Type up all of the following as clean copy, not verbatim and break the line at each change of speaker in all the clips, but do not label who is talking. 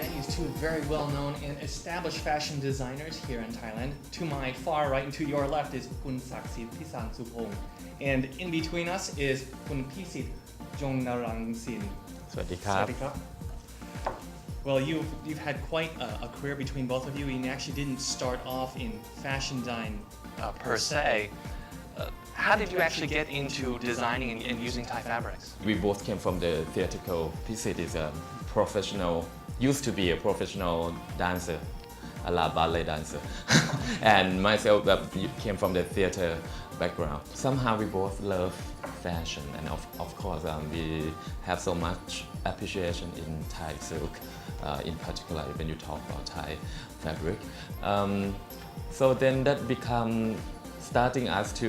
today is two very well-known and established fashion designers here in Thailand. To my far right and to your left is Kun Saksit Pisangsuphong, and in between us is Kun Pisit Jongnarangsin.
สวัสดีครับ
Well, you've had quite a career between both of you, and you actually didn't start off in fashion design
per se. How did you actually get into designing and using Thai fabrics?
We both came from the theatrical. Pisit is a professional, used to be a professional dancer, a la ballet dancer. And myself came from the theater background. Somehow we both love fashion, and of course we have so much appreciation in Thai silk, in particular when you talk about Thai fabric. So then that become starting us to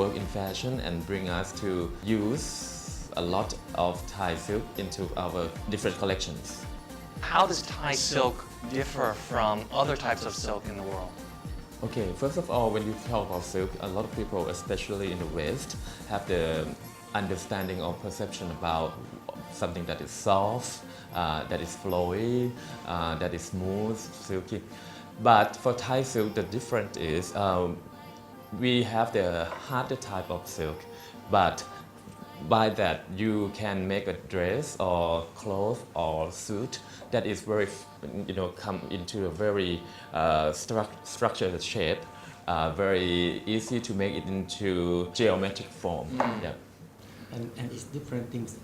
work in fashion and bring us to use a lot of Thai silk into our different collections.
How does Thai silk differ from other types of silk in the world?
Okay, first of all, when you talk about silk, a lot of people, especially in the West, have the understanding or perception about something that is soft, that is flowy, that is smooth, silky. But for Thai silk, the difference is we have the harder type of silk, but by that you can make a dress or cloth or suit that is very, come into a very structured shape, very easy to make it into geometric form. Yeah.
And it's different things.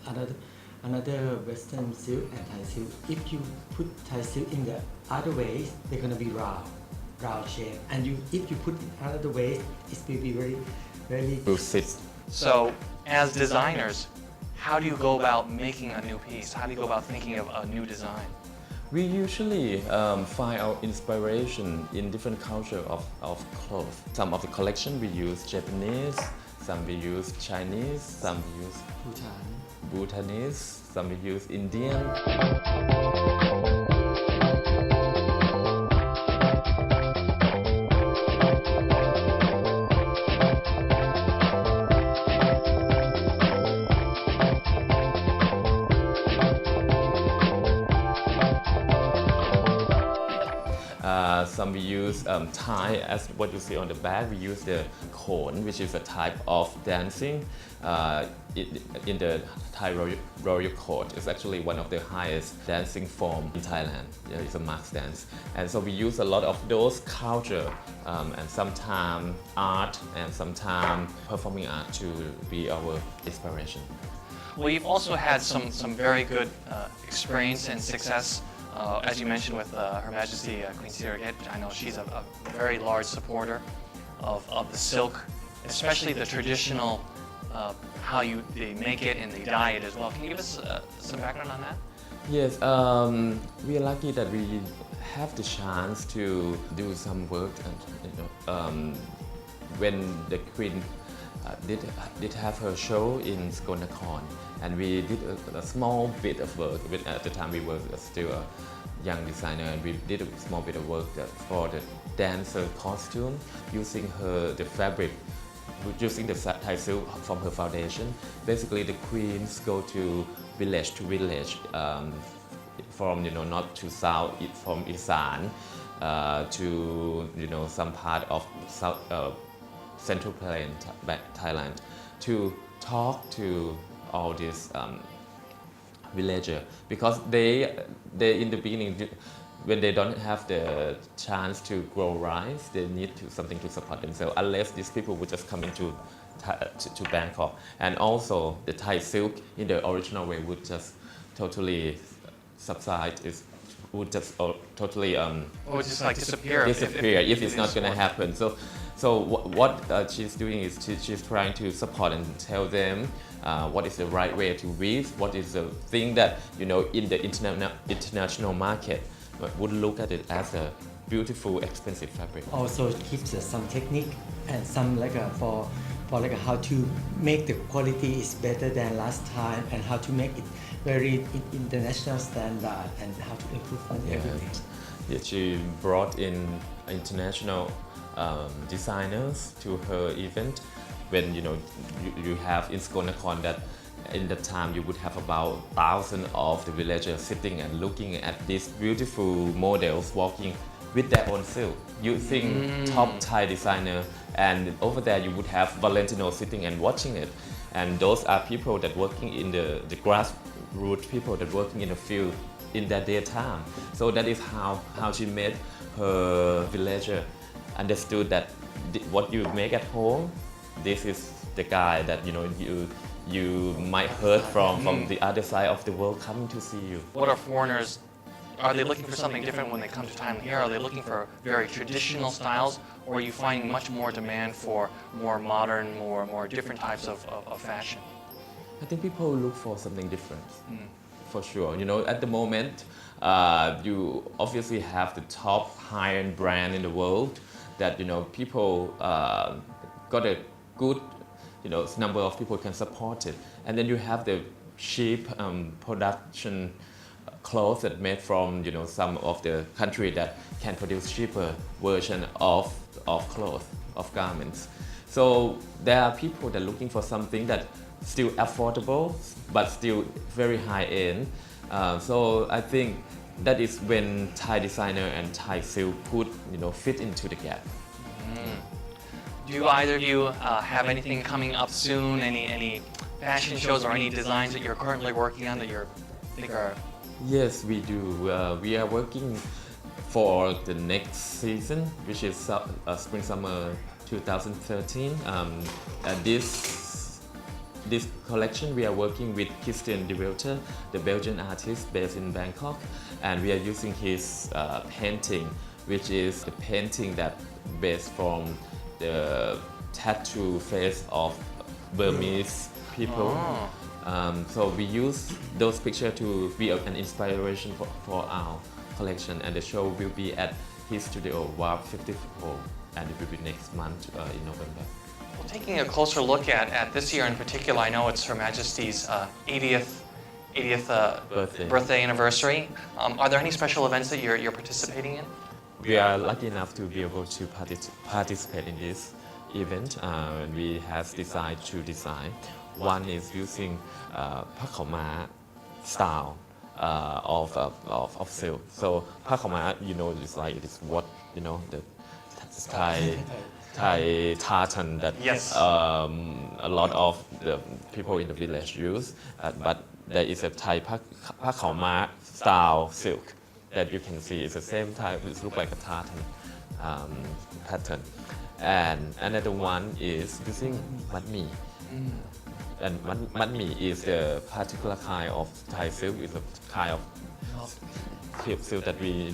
Another Western silk and Thai silk. If you put Thai silk in the other ways, they're gonna be round shape. And if you put it another way, it will be very.
Will sit.
So, as designers, how do you go about making a new piece? How do you go about thinking of a new design?
We usually find our inspiration in different culture of clothes. Some of the collection we use Japanese, some we use Chinese, some we use Bhutanese, some we use Indian. Some we use Thai, as what you see on the back. We use the khon, which is a type of dancing in the Thai royal court. It's actually one of the highest dancing form in Thailand. Yeah, it's a mask dance. And so we use a lot of those culture and sometimes art and sometimes performing art to be our inspiration.
Well, you've also had some very good experience and success. As you mentioned with Her Majesty Queen Sirikit, I know she's a very large supporter of the silk, especially the traditional, how they make it and they dye it as well. Can you give us some background on that?
Yes, we are lucky that we have the chance to do some work, and when the Queen did have her show in Skonakon, and we did a small bit of work. At the time we were still a young designer, and we did a small bit of work for the dancer costume, using the fabric, using the Thai silk from her foundation. Basically, the queens go to village, from north to south, from Isan to some part of south. Central Plain, Thailand, to talk to all these villagers, because they in the beginning, when they don't have the chance to grow rice, they need something to support themselves. Unless these people would just come into to Bangkok, and also the Thai silk in the original way would just totally subside. Would just totally
or just like disappear
if it's not going to happen. So what she's doing is she's trying to support and tell them what is the right way to weave, what is the thing that in the international market would look at it as a beautiful, expensive fabric.
Also gives us some technique and some for how to make the quality is better than last time, and how to make it very international standard, and how to improve on everything.
Yeah, she brought in international designers to her event. When you have in Skonakon that in the time you would have about 1,000 of the villagers sitting and looking at these beautiful models walking with their own silk using top Thai designer, and over there you would have Valentino sitting and watching it, and those are people that working in the grassroots people that working in the field in their daytime. So that is how she made her villager understood that what you make at home, this is the guy that you might heard from the other side of the world coming to see you.
What are foreigners? Are they looking for something different when they come to Thailand here? Are they looking for very traditional styles, or are you finding much more demand for more modern, more different types of fashion?
I think people look for something different, for sure. At the moment, you obviously have the top high-end brand in the world that people got a good number of people can support it, and then you have the cheap production clothes that made from some of the country that can produce cheaper version of clothes, of garments. So there are people that are looking for something that still affordable but still very high end. So I think that is when Thai designer and Thai silk could fit into the gap.
Do either of you have anything coming up soon? Any fashion shows or any designs that you're currently working on that you think are?
Yes, we do. We are working for the next season, which is spring summer 2013. And this collection we are working with Christian De Welter, the Belgian artist based in Bangkok, and we are using his painting, which is the painting that based from the tattoo face of Burmese people. So we use those pictures to be an inspiration for our collection, and the show will be at his studio, Warp 54, and it will be next month in November.
Well, taking a closer look at this year in particular, I know it's Her Majesty's 80th birthday anniversary. Are there any special events that you're participating in?
We are lucky enough to be able to participate in this event. We have decided to design. One is using Pak Khao Ma style of silk. So Pak Khao Ma, it's like it's what the Thai tartan that
Yes.
A lot of the people in the village use. But there is a Thai Pak Khao Ma style silk that you can see. It's the same type. It looks like a tartan pattern. And another one is using mud mee. And mud mee is the particular kind of Thai silk. It's a kind of silk that we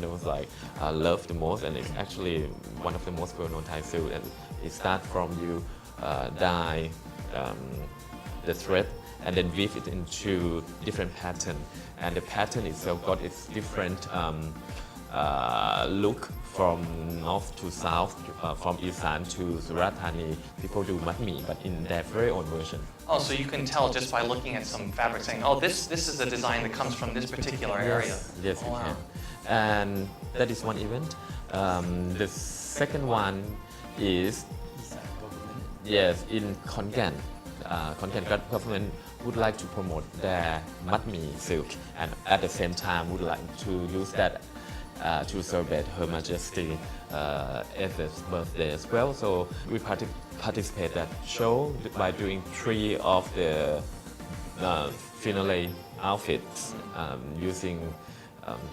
love the most, and it's actually one of the most well-known Thai silk. And it starts from you dye the thread and then weave it into different pattern. And the pattern itself got its different look from north to south, from Isan to Surat Thani. People do mud mee, but in their very own version.
Oh, so you can tell just by looking at some fabric, saying, "Oh, this is a design that comes from this particular area."
Yes,
oh,
you
wow.
can. And that is one event. The second one is in Khon Kaen. Khon Kaen government would like to promote their mud mee silk, and at the same time would like to use that to celebrate Her Majesty's 80th birthday as well. So we participate that show by doing 3 of the finale outfits, using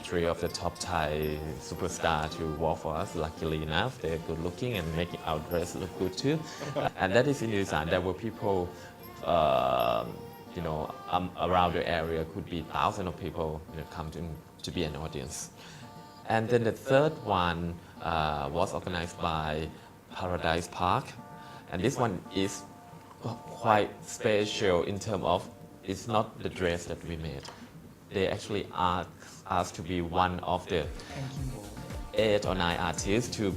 3 of the top Thai superstars to walk for us. Luckily enough, they're good looking and making our dress look good too. And that is in Isan. There were people around the area, could be thousands of people come to be an audience. And then the third one was organized by Paradise Park, and this one is quite special in terms of it's not the dress that we made. They actually asked us to be one of the 8 or 9 artists to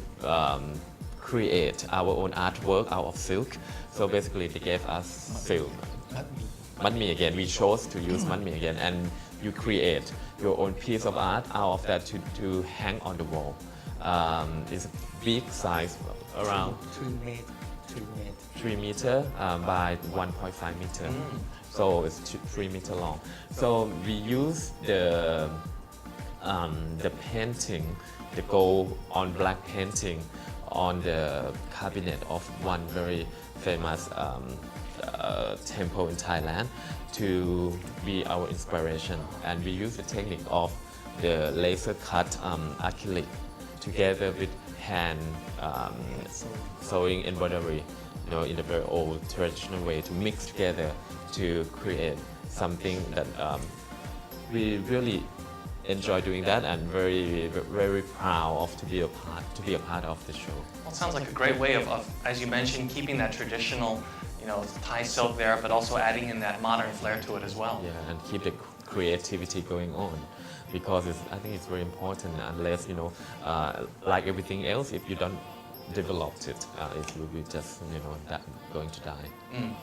create our own artwork out of silk. So basically they gave us silk. Mud mee again, we chose to use mud mee again, and you create your own piece of art out of that to hang on the wall. It's a big size, around 3 meter by 1.5 meter. so it's 3 meters long. So we use the painting, the gold on black painting on the cabinet of one very famous temple in Thailand to be our inspiration. And we use the technique of the laser cut acrylic together with hand sewing embroidery, in a very old traditional way to mix together to create something that we really enjoy doing that and very proud of to be a part of the show.
Well, it sounds like a great way of, as you mentioned, keeping that traditional, Thai silk there, but also adding in that modern flair to it as well.
Yeah, and keep the creativity going on, because I think it's very important. Unless like everything else, if you don't develop it, it will be just going to die.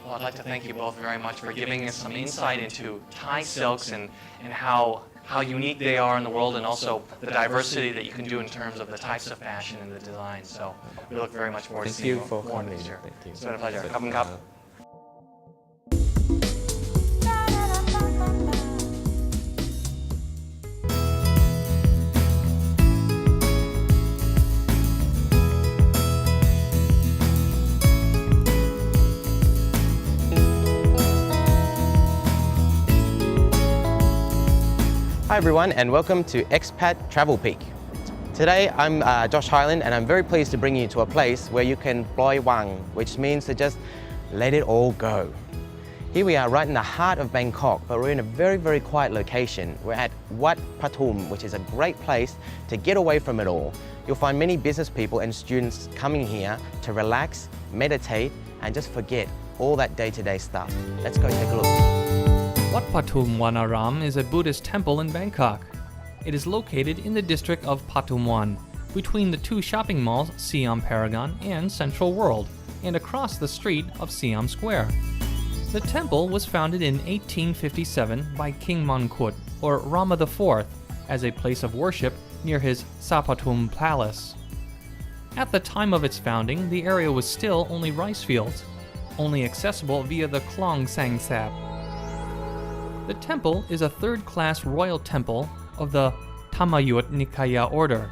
Well, I'd like to thank you both very much for giving us some insight into Thai silks and how unique they are in the world, and also the diversity that you can do in terms of the types of fashion and the design. So we look very much forward to seeing more this year. It's been a pleasure. ขอบคุณครับ
Hi everyone, and welcome to Expat Travel Peak. Today I'm Josh Hyland, and I'm very pleased to bring you to a place where you can ploy wang, which means to just let it all go. Here we are right in the heart of Bangkok, but we're in a very quiet location. We're at Wat Pathum, which is a great place to get away from it all. You'll find many business people and students coming here to relax, meditate, and just forget all that day-to-day stuff. Let's go take a look.
Wat Pathum Wanaram is a Buddhist temple in Bangkok. It is located in the district of Pathumwan, between the two shopping malls Siam Paragon and Central World, and across the street of Siam Square. The temple was founded in 1857 by King Mongkut, or Rama IV, as a place of worship near his Sapathum Palace. At the time of its founding, the area was still only rice fields, only accessible via the Klong Sang Sap. The temple is a third-class royal temple of the Thammayut Nikaya order.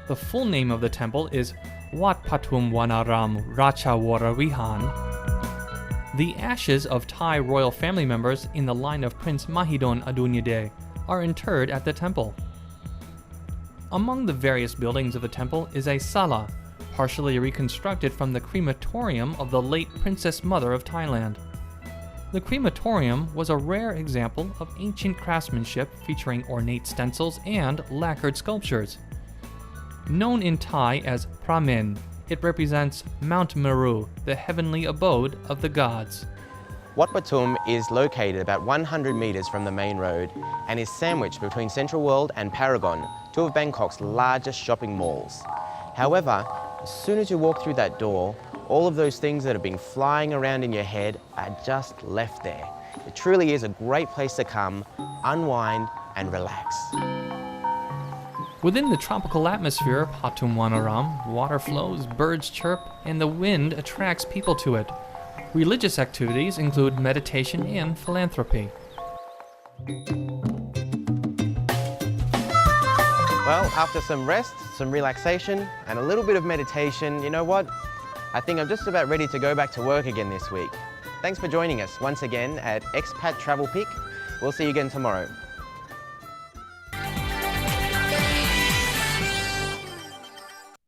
The full name of the temple is Wat Pathum Wanaram Ratchawara Vihan. The ashes of Thai royal family members in the line of Prince Mahidol Adulyadej are interred at the temple. Among the various buildings of the temple is a sala, partially reconstructed from the crematorium of the late Princess Mother of Thailand. The crematorium was a rare example of ancient craftsmanship featuring ornate stencils and lacquered sculptures. Known in Thai as Pramen, it represents Mount Meru, the heavenly abode of the gods.
Wat Pathum is located about 100 meters from the main road and is sandwiched between Central World and Paragon, two of Bangkok's largest shopping malls. However, as soon as you walk through that door, all of those things that have been flying around in your head are just left there. It truly is a great place to come, unwind and relax.
Within the tropical atmosphere of Pathum Wanaram, water flows, birds chirp, and the wind attracts people to it. Religious activities include meditation and philanthropy.
Well, after some rest, some relaxation, and a little bit of meditation, you know what? I think I'm just about ready to go back to work again this week. Thanks for joining us once again at Expat Travel Peak. We'll see you again tomorrow.